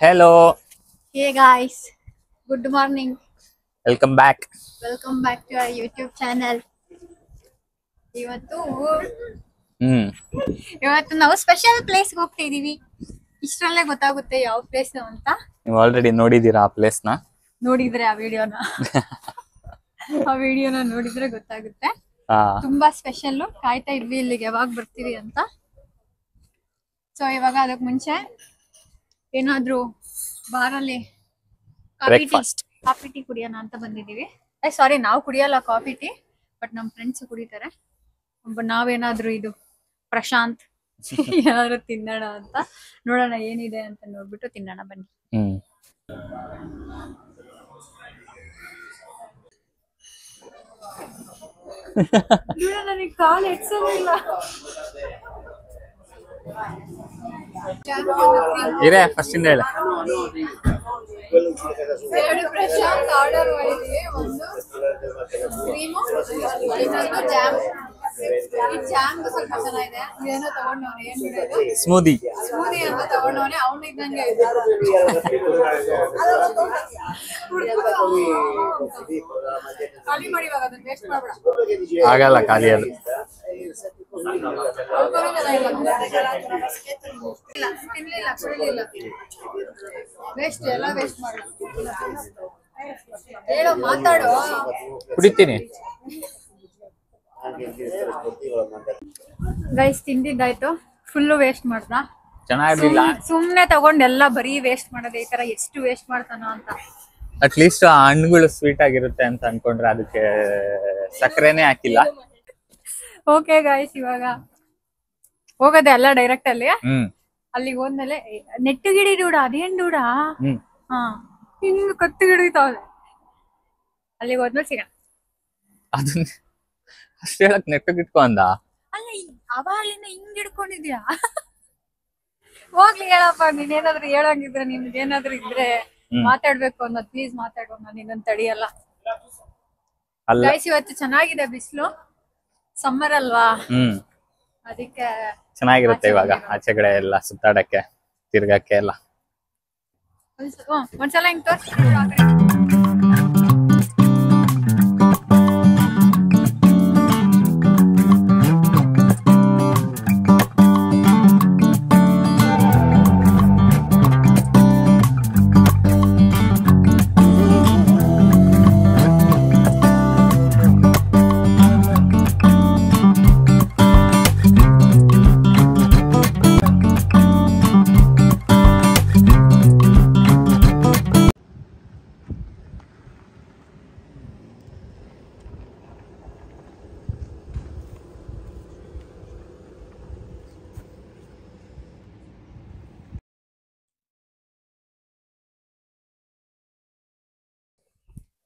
Hello, Hey guys, good morning. welcome back. Welcome back to our YouTube channel. ಇವತ್ತು ಹ್ಮ್ ಇವತ್ತು ನಾವು special ಪ್ಲೇಸ್ಗೆ ಹೋಗ್ತಿದೀವಿ. ಇಷ್ಟರಲ್ಲೇ ಗೊತ್ತಾಗುತ್ತೆ ಯಾವ ಪ್ಲೇಸ್ ಅಂತ. ನೀವು ಆಲ್ರೆಡಿ ನೋಡಿದೀರಾ ಆ ಪ್ಲೇಸ್ ನ? ನೋಡಿದ್ರೆ ಆ ವಿಡಿಯೋನ ನೋಡಿದ್ರೆ ಗೊತ್ತಾಗುತ್ತೆ. ಹಾ ತುಂಬಾ ಸ್ಪೆಷಲ್. ಕಾಯ್ತಾ ಇದ್ವಿ ಇಲ್ಲಿಗೆ ಯಾವಾಗ ಬರ್ತೀವಿ ಅಂತ. ಸೊ ಇವಾಗ ಅದಕ್ಕೆ ಮುಂಚೆ ಏನಾದ್ರೂ ಬಾರಲ್ಲಿ Breakfast. ಕಾಫಿ ಟೀ ಕುಡಿಯೋಣ ಅಂತ ಬಂದಿದೀವಿ. ಸಾರಿ, ನಾವು ಕುಡಿಯಲ್ಲ ಕಾಫಿ ಟೀ, ಬಟ್ ನಮ್ ಫ್ರೆಂಡ್ಸ್ ಕುಡಿತಾರೆ. ನಾವೇನಾದ್ರೂ ಇದು ಪ್ರಶಾಂತ್ ಏನಾದ್ರು ತಿನ್ನೋಣ ಅಂತ ನೋಡೋಣ ಏನಿದೆ ಅಂತ ನೋಡ್ಬಿಟ್ಟು ತಿನ್ನೋಣ ಬನ್ನಿ. ಹ್ಮ್ ನನಗೆ ಕಾಲ್ ಎಡ್ಸೋದಿಲ್ಲ. ಇರೇ ಫಸ್ಟ್ ಇಂದ ಹೇಳ. ಎರಡು ಪ್ರಶಾಂತ್ ಆರ್ಡರ್ ಮಾಡಿದ್ವಿ. ಒಂದು ಕ್ರೀಮು, ಇನ್ನೊಂದು ಜಾಮ್. ಈ ಜಾಮ್ ಸ್ವಲ್ಪ ಚೆನ್ನಾಗಿದೆ. ಏನೋ ತಗೊಂಡವನೆ, ಏನ್ ಬಿಡೋದು ಸ್ಮೂದಿ ಸ್ಮೂದಿ ಅಂತ ತಗೊಂಡವನೆ. ಅವನು ಇದ್ದಂಗೆ ಖಾಲಿ ಮಾಡಿ, ಇವಾಗ ಅದನ್ನ ವೇಸ್ಟ್ ಮಾಡ್ಬೇಡ. ಆಗಲ್ಲ ಖಾಲಿ ಅದು. ತಿನ್ಲಿಲ್ಲ, ಕುಡಿಲಿಲ್ಲ, ವೇಸ್ಟ್, ಎಲ್ಲ ವೇಸ್ಟ್ ಮಾಡ. ಹೇಳೋ, ಮಾತಾಡೋ. ಕುಡಿತೀನಿ. ಗೈಸ್, ತಿಂದಿದ್ದಾಯ್ತು, ಫುಲ್ಲು ವೇಸ್ಟ್ ಮಾಡ್ದ. ಚೆನ್ನಾಗಿಲ್ಲ. ಸುಮ್ನೆ ತಗೊಂಡ್ ಎಲ್ಲ ಬರೀ ವೇಸ್ಟ್ ಮಾಡೋದು. ಈ ತರ ಎಷ್ಟು ವೇಸ್ಟ್ ಮಾಡ್ತಾನೋ ಅಂತ. ಅಟ್ ಲೀಸ್ಟ್ ಆ ಹಣ್ಣುಗಳು ಸ್ವೀಟ್ ಆಗಿರುತ್ತೆ ಅಂತ ಅನ್ಕೊಂಡ್ರೆ ಅದಕ್ಕೆ ಸಕ್ಕರೆನೇ ಹಾಕಿಲ್ಲ. ಓಕೆ ಗೈಸ್, ಇವಾಗ ಹೋಗೋದೆ ಅಲ್ಲ ಡೈರೆಕ್ಟ್ ಅಲ್ಲಿ. ಹ್ಮ್ ಅಲ್ಲಿಗೆ ಹೋದ್ಮೇಲೆ ನೆಟ್ಟು ಗಿಡಿ ಡೂಡ, ಅದೇನ್ ಡೂಡ? ಹ್ಮ್ ಹಾ, ಹಿಂಗ್ ಕತ್ತು ಗಿಡಿತಾವೆ. ಅಲ್ಲಿಗೆ ಹೋದ್ಮೇಲೆ ಸಿಗೋಣ. ಅದನ್ನ ಅಷ್ಟು ಹೇಳಕ್ ನೆಟ್ಟಗಿಟ್ಕೊ ಅಂದ. ಅಲ್ಲ, ಅವಾಗ್ಲಿಂದ ಹಿಂಗ್ ಹಿಡ್ಕೊಂಡಿದ್ಯಾ? ಹೋಗ್ಲಿ ಹೇಳಪ್ಪ, ನೀನೇನಾದ್ರು ಹೇಳಂಗಿದ್ರೆ, ನಿಮ್ಗೆ ಏನಾದ್ರು ಇದ್ರೆ ಮಾತಾಡ್ಬೇಕು ಅನ್ನೋದು, ಪ್ಲೀಸ್ ಮಾತಾಡೋ. ನಾನು ಇನ್ನೊಂದು ತಡಿಯಲ್ಲ. ಅಲ್ಲ ಗೈಸ್, ಇವತ್ತು ಚೆನ್ನಾಗಿದೆ ಬಿಸಿಲು, ಸಮ್ಮರ್ ಅಲ್ವಾ, ಹ್ಮ್ ಅದಕ್ಕೆ ಚೆನ್ನಾಗಿರುತ್ತೆ ಇವಾಗ ಆಚೆಗಡೆ ಎಲ್ಲ ಸುತ್ತಾಡಕ್ಕೆ, ತಿರ್ಗಕ್ಕೆ ಎಲ್ಲ. ಒಂದ್ಸಲ ಹಿಂಗ್ ತೋರಿಸ್ತೀನಿ.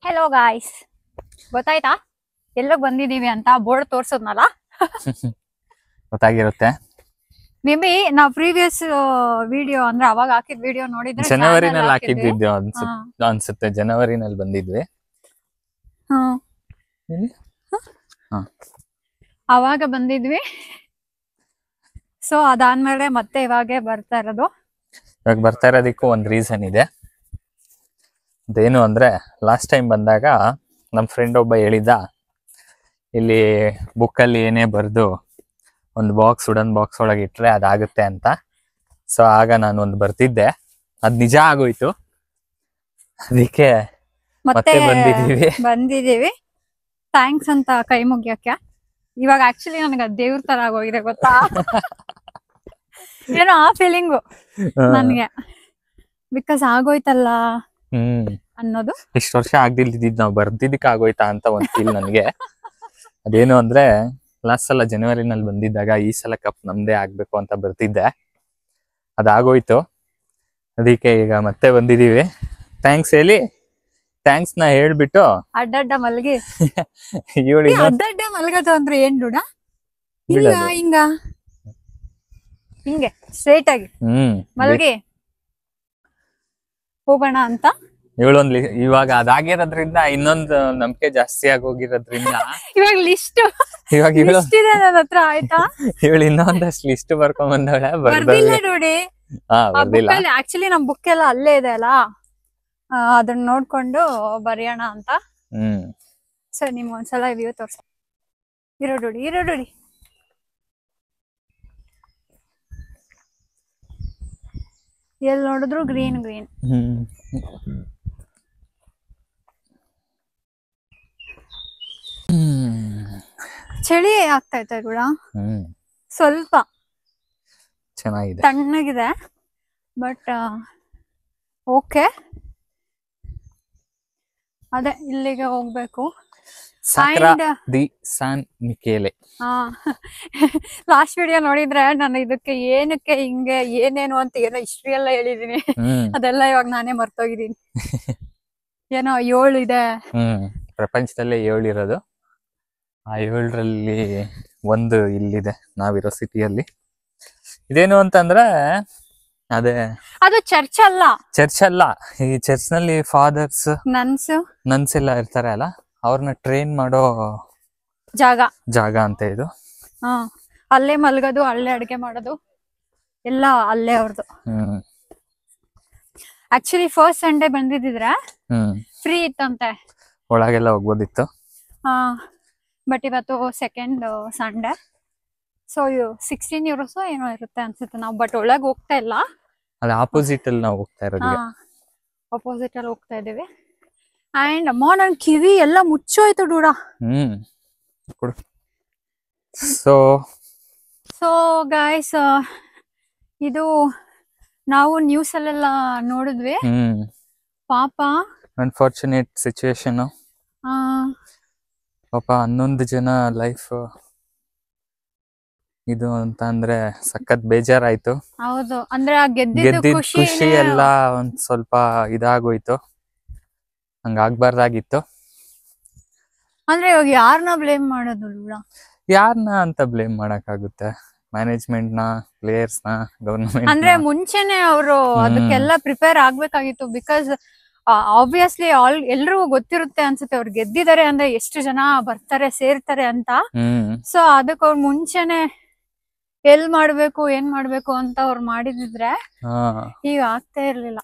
ಹೆಲೋ ಗಾಯ್ಸ್, ಗೊತ್ತಾಯ್ತಾ ಎಲ್ಲೋಗ್ ಬಂದಿದೀವಿ ಅಂತ? ಬೋರ್ಡ್ ತೋರ್ಸದ್ನಲ್ಲ, ಗೊತ್ತಾಗಿರುತ್ತೆ. ಮೇ ಬಿ ನಾವ್ ಪ್ರೀವಿಯಸ್ ವಿಡಿಯೋ ಅಂದ್ರೆ ಅವಾಗ ಹಾಕಿದ್ ವಿಡಿಯೋ ನೋಡಿದ್ರೆ ಜನವರಿನಲ್ಲಿ ಹಾಕಿದ್ದಿದ್ದು ಅನ್ಸುತ್ತೆ. ಜನವರಿನಲ್ಲಿ ಬಂದಿದ್ವಿ. ಅವಾಗ ಬಂದಿದ್ವಿ. ಸೊ ಅದಾದ್ಮೇಲೆ ಮತ್ತೆ ಇವಾಗೆ ಬರ್ತಾ ಇರೋದು. ಇವಾಗ ಬರ್ತಾ ಇರೋದಕ್ಕೂ ಒಂದ್ ರೀಸನ್ ಇದೆ. ಅದೇನು ಅಂದ್ರೆ, ಲಾಸ್ಟ್ ಟೈಮ್ ಬಂದಾಗ ನಮ್ ಫ್ರೆಂಡ್ ಒಬ್ಬ ಹೇಳಿದ, ಇಲ್ಲಿ ಬುಕ್ಕಲ್ಲಿ ಏನೇ ಬರ್ದು ಒಂದು ವುಡನ್ ಬಾಕ್ಸ್ ಒಳಗೆ ಇಟ್ರೆ ಅದಾಗುತ್ತೆ ಅಂತ. ಸೊ ಆಗ ನಾನು ಒಂದು ಬರ್ತಿದ್ದೆ, ಅದ್ ನಿಜ ಆಗೋಯ್ತು. ಅದಕ್ಕೆ ಮತ್ತೆ ಬಂದಿದೀವಿ. ಥ್ಯಾಂಕ್ಸ್ ಅಂತ ಕೈ ಮುಗಿಯಕ್ಕೆ. ಇವಾಗ ಆಕ್ಚುಲಿ ನನಗೆ ದೇವ್ರ ತರ ಆಗೋಗಿದೆ, ಗೊತ್ತಾ? ಏನೋ ಆ ಫೀಲಿಂಗು ನನ್ಗೆ, ಬಿಕಾಸ್ ಆಗೋಯ್ತಲ್ಲ ಅನ್ನೋದು. ಇಷ್ಟು ವರ್ಷ ಆಗ್ದಿಲ್ದಿದ್ ನಾವು ಬರ್ದಿದ್ದಕ್ಕೆ ಆಗೋಯ್ತಾ ಅಂತ ಒಂದ್ ಫೀಲ್ ನನ್ಗೆ. ಅದೇನು ಅಂದ್ರೆ, ಲಾಸ್ಟ್ ಸಲ ಜನವರಿನಲ್ಲಿ ಬಂದಿದ್ದಾಗ ಈ ಸಲ ಕಪ್ ನಮ್ದೇ ಆಗ್ಬೇಕು ಅಂತ ಬರ್ತಿದ್ದೆ, ಅದಾಗೋಯ್ತು. ಅದಕ್ಕೆ ಈಗ ಮತ್ತೆ ಬಂದಿದೀವಿ. ಥ್ಯಾಂಕ್ಸ್ ಹೇಳಿ, ಥ್ಯಾಂಕ್ಸ್ ನ ಹೇಳ್ಬಿಟ್ಟು ಅಡ್ಡಡ್ಡ ಮಲ್ಗಿ ಇವಳಿ ಅಡ್ಡಡ್ಡ ಮಲ್ಗದು ಅಂದ್ರೆ ಏನ್ ಡೂಡ? ಹಿಂಗ ಹಿಂಗೆ ಸ್ಟ್ರೇಟ್ ಆಗಿ ಮಲ್ಗಿ ಹೋಗೋಣ ಅಂತ ಇವಾಗ ಅದಾಗಿರೋದ್ರಿಂದ ಇನ್ನೊಂದು ನಂಬಿಕೆ ಜಾಸ್ತಿ ಆಗೋಗಿರೋದ್ರಿಂದ ಇವಾಗ ಲಿಸ್ಟ್ ಇವಾಗ ಇದೆ ನನ್ನ ಹತ್ರ, ಆಯ್ತಾ? ಇವಳು ಇನ್ನೊಂದಷ್ಟು ಲಿಸ್ಟ್ ಬರ್ಕೊಂಡ್ ಬಂದವಳೆ. ಬರ್ದಿಲ್ಲ ನೋಡಿ. ಬರ್ದಿಲ್ಲ. ಆಕ್ಚುಲಿ ನಮ್ ಬುಕ್ ಎಲ್ಲ ಅಲ್ಲೇ ಇದೆ ಅಲ್ಲ, ಅದನ್ನ ನೋಡ್ಕೊಂಡು ಬರೆಯೋಣ ಅಂತ. ಸರ್ ನಿಮ್ಗೆ ಒಂದ್ಸಲ ವ್ಯೂ ತೋರ್ಸ. ಇರೋಡಿ ಎಲ್ಲಿ ನೋಡಿದ್ರು ಗ್ರೀನ್. ಚಳಿ ಆಗ್ತಾ ಇದೆ ಕೂಡ, ಸ್ವಲ್ಪ ಚೆನ್ನಾಗಿದೆ, ತಣ್ಣಗಿದೆ. ಬಟ್ ಓಕೆ, ಅದೇ ಇಲ್ಲಿಗೆ ಹೋಗ್ಬೇಕು. ಸಾಕ್ರಾ ದಿ ಸ್ಯಾನ್ ಮಿಕೇಲೆ. ಲಾಸ್ಟ್ ವಿಡಿಯೋ ನೋಡಿದ್ರೆ ನಾನು ಇದಕ್ಕೆ ಏನಕ್ಕೆ ಹಿಂಗೆ ಏನೇನು ಅಂತ ಏನೋ ಹಿಸ್ಟ್ರಿ ಎಲ್ಲ ಹೇಳಿದೀನಿ. ಅದೆಲ್ಲ ಇವಾಗ ನಾನೇ ಮರ್ತೋಗಿದ್ದೀನಿ. ಏನೋ 7 ಇದೆ. ಪ್ರಪಂಚದಲ್ಲೇ 7 ಇರೋದು. ಆ 7ರಲ್ಲಿ ಒಂದು ಇಲ್ಲಿದೆ, ನಾವಿರೋ ಸಿಟಿಯಲ್ಲಿ. ಇದೇನು ಅಂತಂದ್ರೆ ಅದು ಚರ್ಚ್ ಅಲ್ಲ. ಈ ಚರ್ಚ್ ನಲ್ಲಿ ಫಾದರ್ಸ್, ನನ್ಸ್ ಎಲ್ಲ ಇರ್ತಾರೆ ಅಲ್ಲ, ಅವ್ರನ್ನ ಟ್ರೈನ್ ಮಾಡೋ ಜಾಗ ಅಂತ ಇದು. ಅಲ್ಲೇ ಮಲ್ಗೋದು, ಅಲ್ಲೇ ಅಡ್ಗೆ ಮಾಡೋದು ಎಲ್ಲ ಅಲ್ಲೇ ಅವ್ರದ್ದು. ಆಕ್ಚುಲಿ ಫಸ್ಟ್ ಸಂಡೇ ಬಂದಿದ್ರೆ ಫ್ರೀ ಇತ್ತಂತೆ, ಒಳಗೆಲ್ಲ ಹೋಗ್ಬೋದಿತ್ತು. ಬಟ್ ಇವತ್ತು ಸೆಕೆಂಡ್ ಸಂಡೇ, ಸೊ €16 ಏನೋ ಇರುತ್ತೆ ಅನ್ಸುತ್ತೆ. ನಾವು ಬಟ್ ಒಳಗೆ ಹೋಗ್ತಾ ಇಲ್ಲ, ಅದೇ ಆಪೋಸಿಟ್ ಅಲ್ಲಿ ನಾವು ಹೋಗ್ತಾ ಇರೋದು. ಆಪೋಸಿಟ್ ಅಲ್ಲಿ ಹೋಗ್ತಾ ಇದೀವಿ. ಅಂಡ್ ಅಮ್ಮ ನನ್ ಕಿವಿ ಎಲ್ಲ ಮುಚ್ಚೋಯ್ತು ಡೂಡ. ಸೊ ಗೈಸ್, ಇದು ನಾವು ನ್ಯೂಸ್ ಅಲ್ಲೆಲ್ಲ ನೋಡಿದ್ವಿ. ಪಾಪ ಅನ್ಫಾರ್ಚುನೇಟ್ ಸಿಚುವೇಶನ್. ಪಾಪ 11 ಜನ ಲೈಫ್ ಇದು ಅಂತ ಅಂದ್ರೆ ಸಖತ್ ಬೇಜಾರಾಯ್ತು. ಹೌದು, ಅಂದ್ರೆ ಆ ಗೆದ್ದಿದ್ದು ಖುಷಿ ಎಲ್ಲ ಒಂದ್ ಸ್ವಲ್ಪ ಇದಾಗೋಯ್ತು. ಹಂಗಾಗ್ಬಾರ್ದಾಗಿತ್ತು. ಅಂದ್ರೆ ಇವಾಗ ಯಾರನ್ನ ಬ್ಲೇಮ್ ಮಾಡೋದು? ಯಾರನ್ನ ಅಂತ ಬ್ಲೇಮ್ ಮಾಡಕ್ಕಾಗುತ್ತೆ? ಮ್ಯಾನೇಜ್ಮೆಂಟ್ ನ, ಪ್ಲೇಯರ್ಸ್ ನ, ಗವರ್ನಮೆಂಟ್? ಅಂದ್ರೆ ಮುಂಚೆನೆ ಅವರು ಅದಕ್ಕೆಲ್ಲ ಪ್ರಿಪೇರ್ ಆಗ್ಬೇಕಾಗಿತ್ತು. ಬಿಕಾಸ್ ಆಬ್ವಿಯಸ್ಲಿ ಎಲ್ರಿಗೂ ಗೊತ್ತಿರುತ್ತೆ ಅನ್ಸುತ್ತೆ ಅವ್ರು ಗೆದ್ದಿದ್ದಾರೆ ಅಂದ್ರೆ ಎಷ್ಟು ಜನ ಬರ್ತಾರೆ, ಸೇರ್ತಾರೆ ಅಂತ. ಸೊ ಅದಕ್ಕೆ ಅವ್ರು ಮುಂಚೆನೆ ಎಲ್ ಮಾಡ್ಬೇಕು, ಏನ್ ಮಾಡ್ಬೇಕು ಅಂತ ಅವ್ರು ಮಾಡಿದಿದ್ರೆ ಈಗ ಆಗ್ತಾ ಇರ್ಲಿಲ್ಲ.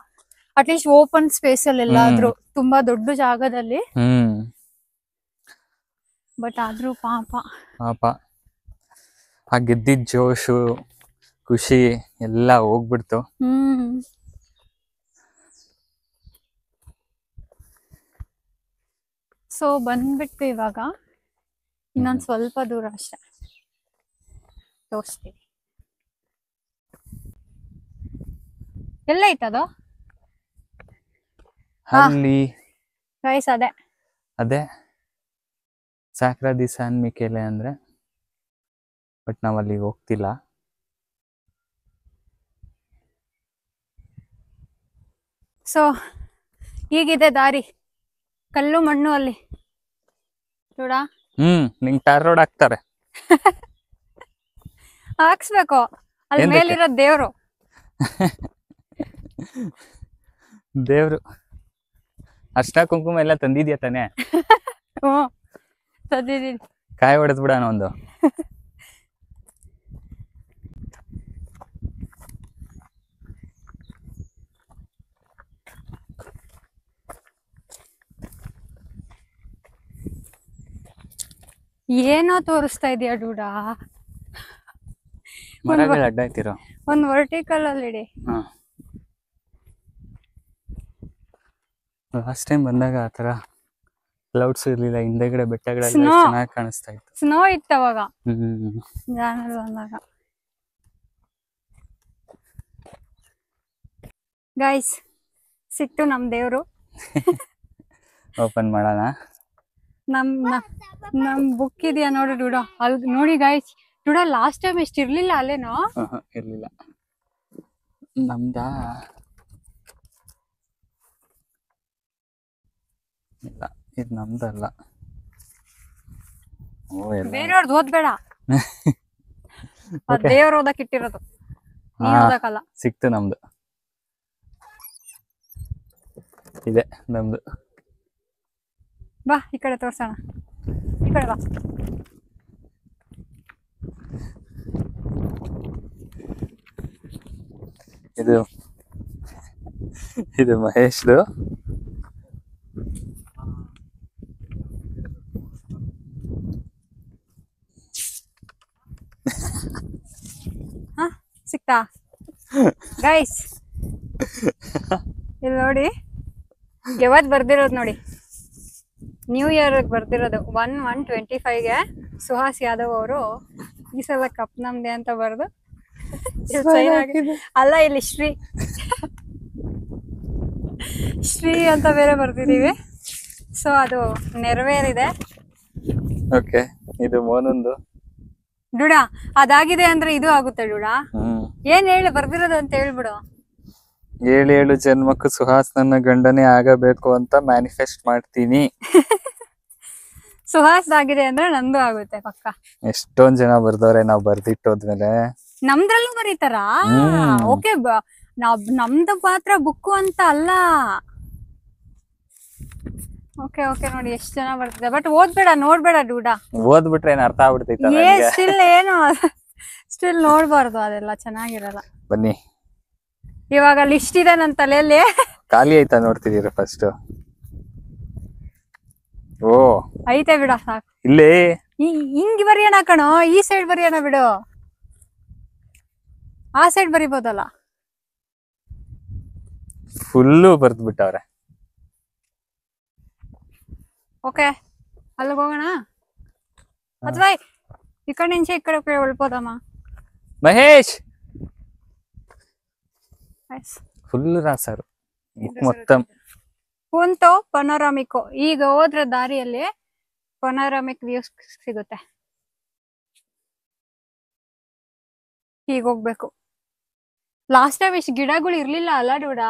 ಅಟ್ಲೀಸ್ಟ್ ಓಪನ್ ಸ್ಪೇಸ್ ಅಲ್ಲಿ ಎಲ್ಲಾದ್ರೂ, ತುಂಬಾ ದೊಡ್ಡ ಜಾಗದಲ್ಲಿ. ಬಟ್ ಆದ್ರೂ ಪಾಪ ಆ ಗೆದ್ದಿದ್ ಜೋಶು, ಖುಷಿ ಎಲ್ಲ ಹೋಗ್ಬಿಡ್ತು. ಸೊ ಬಂದ್ಬಿಟ್ಟು ಇವಾಗ ಇನ್ನೊಂದ್ ಸ್ವಲ್ಪ ದೂರ ಅಷ್ಟೇ, ತೋರಿಸ್ತೀವಿ. ಎಲ್ಲ ಐತದು ಅಲ್ಲಿ ಗೈಸ್, ಅದೇ ಸಾಕ್ರಾ ದಿ ಸ್ಯಾನ್ ಮಿಕೇಲೆ ಅಂದ್ರೆ. ಬಟ್ ನಾವ್ ಅಲ್ಲಿಗೆ ಹೋಗ್ತಿಲ್ಲ. ಸೊ ಹೀಗಿದೆ ದಾರಿ, ಕಲ್ಲು ಮಣ್ಣು ಅಲ್ಲಿ ನೋಡ. ನಿಂಗ್ ಟಾರ್ ರೋಡ್ ಹಾಕ್ತಾರೆ. ಹಾಕ್ಸ್ಬೇಕು, ಅಲ್ಲಿ ಮೇಲಿರೋ ದೇವ್ರು. ಅರ್ಶಿನ ಕುಂಕುಮ ಎಲ್ಲ ತಂದಿದ್ಯಾ ತಾನೆ? ತಂದಿದ್ದೀನಿ. ಕಾಯಿ ಹೊಡೆದ್ ಬಿಡೋಣ ಒಂದು. ಏನೋ ತೋರಿಸ್ತಾ ಇದೀಯ ಡೂಡಾ? ಮರಗಳು ಅಡ್ಡ ಇಟ್ಟಿರೋ ಒಂದ್ ವರ್ಟಿಕಲ್ ಅಲ್ಲಿ ಇಡಿ. ಲಾಸ್ಟ್ ಟೈಮ್ ಬಂದಾಗ ಆತರ ಕ್ಲೌಡ್ಸ್ ಇರ್ಲಿಲ್ಲ, ಹಿಂದೆಗಡೆ ಬೆಟ್ಟಗಳೆಲ್ಲ ಚೆನ್ನಾಗಿ ಕಾಣಿಸ್ತಾ ಇತ್ತು. ಸ್ನೋ ಇತ್ತು ಅವಾಗ ಜಾನಲ್ಲಿ ಬಂದಾಗ. ಗೈಸ್, ಸಿಕ್ತು ನಮ್ ದೇವ್ರು. ಓಪನ್ ಮಾಡೋಣ. ನಮ್ ಬುಕ್ ಇದೆಯಾ ನೋಡಿ ಡೂಡಾ, ಅಲ್ಲಿ ನೋಡಿ ಗೈಸ್. ಡೂಡಾ ಲಾಸ್ಟ್ ಟೈಮ್ ಎಷ್ಟು ಇರ್ಲಿಲ್ಲ ಅಲ್ಲೇನೋ? ಇರ್ಲಿಲ್ಲ. ನಮ್ದಾ ಇಲ್ಲ, ಇದು ನಮ್ದಲ್ಲ. ಬೇರೆಯವ್ರದ್ದು ಓದ್ಬೇಡ, ದೇವ್ರ ಓದಕ್ ಇಟ್ಟಿರೋದು, ನೀನ್ ಓದಕ್ಕಲ್ಲ. ಸಿಕ್ತು ನಮ್ದು. ಇದೆ ನಮ್ದು. ಬಾ ಈ ಕಡೆ ತೋರ್ಸೋಣ, ಈ ಕಡೆ ಬಾ. ಇದು ಮಹೇಶ್ದು. ಸಿಕ್ತಾ ಗೈಸ್? ಇಲ್ಲಿ ನೋಡಿ, ಯಾವತ್ ಬರ್ದಿರೋದು ನೋಡಿ, ನ್ಯೂ ಇಯರ್ ಬರ್ದಿರೋದು 1/1/25ಗೆ ಸುಹಾಸ್ ಯಾದವ್ ಅವರು ಈ ಸಲ ಕಪ್ ನಮ್ದೆ ಅಂತ ಬರ್ದು ಅಲ್ಲ, ಇಲ್ಲಿ ಶ್ರೀ ಅಂತ ಬೇರೆ ಬರ್ತಿದೀವಿ. ಸೊ ಅದು ನೆರವೇರಿದೆ. ಓಕೆ, ಇದು ಮೋನಂದು ಡುಡ. ಅದಾಗಿದೆ ಅಂದ್ರೆ ಇದು ಆಗುತ್ತೆ ಡುಡ. ಏನ್ ಹೇಳಿ ಬರ್ದಿರೋದು ಅಂತ ಹೇಳ್ಬಿಡು. 7 ಜನ್ಮಕ್ಕೂ ಸುಹಾಸ್ ನನ್ನ ಗಂಡನೇ ಆಗಬೇಕು ಅಂತ ಮ್ಯಾನಿಫೆಸ್ಟ್ ಮಾಡ್ತೀನಿ. ಸುಹಾಸ್ ಆಗಿದೆ ಅಂದ್ರೆ ನಂದು ಆಗುತ್ತೆ ಪಕ್ಕ. ಎಷ್ಟೊಂದ್ ಜನ ಬರ್ದವ್ರೆ, ನಾವ್ ಬರ್ದಿಟ್ಟೋದ್ಮೇಲೆ. ನಮ್ದ್ರಲ್ಲೂ ಬರೀತಾರ? ಓಕೆ, ನಮ್ದು ಮಾತ್ರ ಬುಕ್ಕು ಅಂತ ಅಲ್ಲ. ಓಕೆ ಓಕೆ, ನೋಡಿ ಎಷ್ಟ್ ಜನ ಬರ್ತಿದೆ. ಬಟ್ ಓದ್ಬೇಡ, ನೋಡ್ಬೇಡ ಡೂಡ. ಓದ್ಬಿಟ್ರೆ ಏನ್ ಅರ್ಥ ಆಗ್ಬಿಡ್ತೈತ? ಸ್ಟಿಲ್ ಏನು ಸ್ಟಿಲ್ ನೋಡ್ಬಾರ್ದು, ಅದೆಲ್ಲ ಚೆನ್ನಾಗಿರಲ್ಲ. ಬನ್ನಿ, ಇವಾಗ ಲಿಸ್ಟ್ ಇದೆ ನನ್ ತಲೆಯಲ್ಲಿ. ಖಾಲಿ ಆಯ್ತಾ ನೋಡ್ತಿದೀರ ಫಸ್ಟ್? ಓ ಐತೆ ಬಿಡ, ಸಾಕು. ಇಲ್ಲೇ ಹಿಂಗ್ ಬರೆಯೋಣ ಕಣೋ, ಈ ಸೈಡ್ ಬರೆಯೋಣ ಬಿಡು. ಆ ಸೈಡ್ ಬರಿಬೋದಲ್ಲ. ಫುಲ್ಲು ಬರ್ದ್ಬಿಟ್ಟವ್ರೆ. ಓಕೆ, ಅಲ್ಲಿಗೆ ಹೋಗೋಣ ಅಥವಾ ಈ ಕಡೆ ನಿಂಚೆ ಈ ಕಡೆ ಉಳ್ಬೋದಮ್ಮ? ಮಹೇಶ್ ಫುಲ್ ರಾಸಾರು ಮೊತ್ತಂ ಕುಂತೋ ಪನೋರಾಮಿಕ್. ಈಗ ಹೋದ್ರೆ ದಾರಿಯಲ್ಲಿ ಪನೋರಾಮಿಕ್ ವ್ಯೂಸ್ ಸಿಗುತ್ತೆ. ಈಗ ಹೋಗ್ಬೇಕು. ಲಾಸ್ಟ್ ಟೈಮ್ ಇಷ್ಟು ಗಿಡಗಳು ಇರ್ಲಿಲ್ಲ ಅಲ್ಲ ಡೂಡ?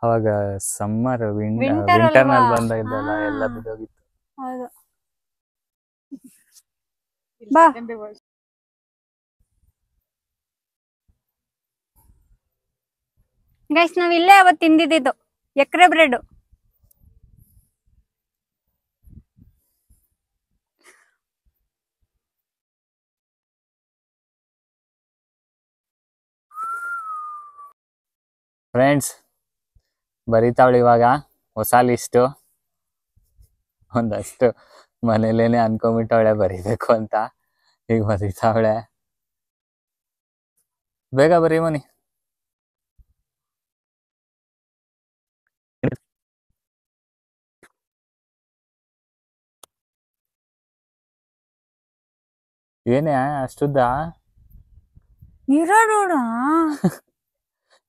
ಅವಾಗ ಸಮ್ಮರ್ Winter ವಿಂಟರ್ ಅಲ್ವಾ? ನಲ್ಲಿ ಬಂದಾಗಿದ್ದಲ್ಲ, ಎಲ್ಲ ಬಿದ್ದೋಗಿತ್ತು. ಹೌದು. ಬಾ. ಗೈಸ್, ನಾವ್ ಇಲ್ಲೇ ಅವತ್ತು ತಿಂದಿದ್ದು ಎಕ್ರೆ ಬ್ರೆಡ್. ಫ್ರೆಂಡ್ಸ್, ಬರೀತಾವಳಿ ಇವಾಗ ಹೊಸ ಲಿಸ್ಟು. ಒಂದಷ್ಟು ಮನೇಲೇನೆ ಅನ್ಕೊಂಬಿಟ್ಟವಳೆ ಬರೀಬೇಕು ಅಂತ. ಈಗ ಬರೀತಾವಳೆ. ಬೇಗ ಬರೀ ಮನಿ. ಏನೇ ಅಷ್ಟುದ್ದ? ಇರೋಣ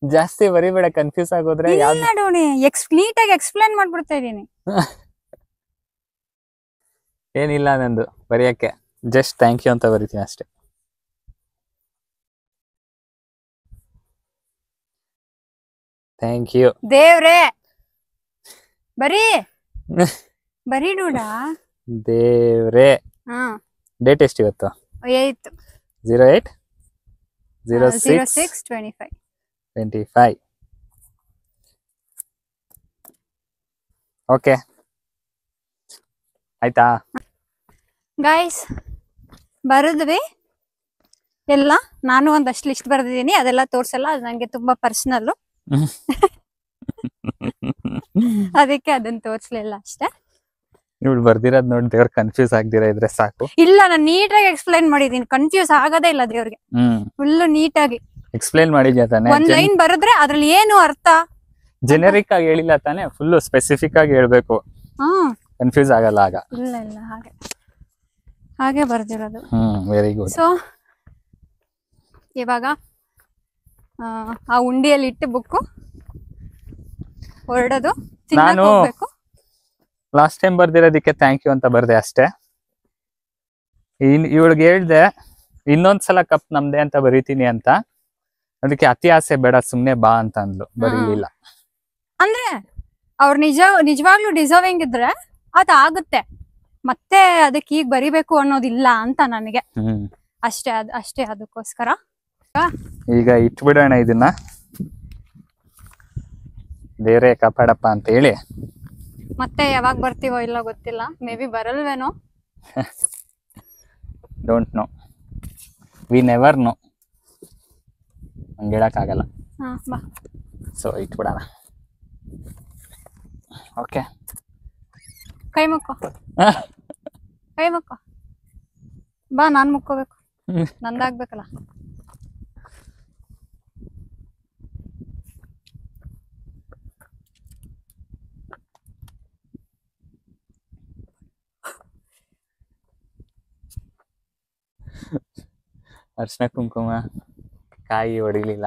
ಜಾಸ್ತಿ ಬರಿಬೇಡ, ಕನ್ಫ್ಯೂಸ್ ಆಗೋದ್ರೆ. ನೀಟಾಗಿ ಎಕ್ಸ್ಪ್ಲೇನ್ ಮಾಡ್ಬಿಡ್ತಾ ಇದೀನಿ. ಏನಿಲ್ಲ ನಂದು ಬರೆಯಕ್ಕೆ, ಜಸ್ಟ್ ಥ್ಯಾಂಕ್ ಯು ಅಂತ ಬರಿತೀನಿ ಅಷ್ಟೇ. ಥ್ಯಾಂಕ್ ಯು ದೇವ್ರೇ. ಬರೀ ಬರೀ ಡೂಡ. ದೇವ್ರೇ. ಡೇಟ್ ಎಷ್ಟು ಇವತ್ತು? 8 08 06/25. ಓಕೆ ಆಯ್ತಾ ಗೈಸ್? ಬರದ್ವಿ ಎಲ್ಲ. ನಾನು ಒಂದಷ್ಟು ಲಿಸ್ಟ್ ಬರ್ದಿದ್ದೀನಿ, ಅದೆಲ್ಲ ತೋರ್ಸಲ್ಲ, ಅದು ನಂಗೆ ತುಂಬಾ ಪರ್ಸನಲ್. ಅದಕ್ಕೆ ಅದನ್ನ ತೋರ್ಸ್ಲಿಲ್ಲ ಅಷ್ಟೇ. ನೀವು ಬರ್ದಿರೋದ್ ನೋಡಿ ದೇವ್ರ ಕನ್ಫ್ಯೂಸ್ ಆಗ್ದಿರ ಇದ್ರೆ ಸಾಕು. ಇಲ್ಲ, ನಾನು ನೀಟಾಗಿ ಎಕ್ಸ್ಪ್ಲೈನ್ ಮಾಡಿದೀನಿ, ಕನ್ಫ್ಯೂಸ್ ಆಗೋದೇ ಇಲ್ಲ ದೇವ್ರಿಗೆ. ಫುಲ್ ನೀಟಾಗಿ ಎಕ್ಸ್ಪ್ಲೈನ್ ಮಾಡಿದ್ಯಾ ತಾನೆ? ಒಂದ್ ಲೈನ್ ಬರೆದ್ರೆ ಅದ್ರಲ್ಲಿ ಏನು ಅರ್ಥ ಜೆನೆರಿಕ್ ಆಗಿ ಹೇಳಿಲ್ಲ ತಾನೆ, ಫುಲ್ ಸ್ಪೆಸಿಫಿಕ್ ಆಗಿ ಹೇಳ್ಬೇಕು. ಕನ್ಫ್ಯೂಸ್ ಆಗಲ್ಲ ಆಗ. ಇಲ್ಲ ಇಲ್ಲ, ಹಾಗೆ ಬರ್ದಿರೋದು. Very good. ಸೊ ಇವಾಗ ಆ ಉಂಡಿಯಲ್ಲಿ ಇಟ್ಟು ಬುಕ್ಕು ಹೊರಡೋದು. ನಾನು ಲಾಸ್ಟ್ ಟೈಮ್ ಬರ್ದಿರೋದಕ್ಕೆ ಥ್ಯಾಂಕ್ ಯು ಅಂತ ಬರ್ದೆ ಅಷ್ಟೇ. ಇವಳಿಗೆ ಹೇಳ್ದೆ ಇನ್ನೊಂದ್ಸಲ ಕಪ್ ನಮ್ದೆ ಅಂತ ಬರೀತೀನಿ ಅಂತ. ಅದಕ್ಕೆ ಅತಿ ಆಸೆ ಬೇಡ, ಸುಮ್ನೆ ಬಾ ಅಂತ ಅಂದ್ಲು, ಬರೀಲಿಲ್ಲ. ಅಂದ್ರೆ ಅವ್ರು ನಿಜವಾಗ್ಲೂ ಡಿಸರ್ವಿಂಗ್ ಇದ್ರೆ ಅದಾಗುತ್ತೆ, ಮತ್ತೆ ಅದಕ್ಕೆ ಈಗ ಬರಿಬೇಕು ಅನ್ನೋದಿಲ್ಲ ಅಂತ ನನಗೆ ಅಷ್ಟೇ. ಅದಕ್ಕೋಸ್ಕರ ಈಗ ಇಟ್ಬಿಡೋಣ ಇದನ್ನ. ದೇವ್ರೇ ಕಾಪಾಡಪ್ಪ ಅಂತ ಹೇಳಿ ಮತ್ತೆ ಯಾವಾಗ ಬರ್ತೀವೋ ಇಲ್ಲ ಗೊತ್ತಿಲ್ಲ, ಮೇ ಬಿ ಬರಲ್ವೇನೋ. Don't know, we never know, ಹಂಗೆ ಹೇಳಕ್ಕಾಗಲ್ಲ. ಹಾ ಬಾ. ಸೊ ಇಟ್ಬಿಡೋಣ. ಓಕೆ, ಕೈ ಮುಕ್ಕೋ, ಕೈ ಮುಕ್ಕೋ. ಬಾ, ನಾನ್ ಮುಕ್ಕೋಬೇಕು, ನಂದಾಗ್ಬೇಕಲ್ಲ. ಅರ್ಶಿನ ಕುಂಕುಮ ಕಾಯಿ ಹೊಡಿಲಿಲ್ಲ.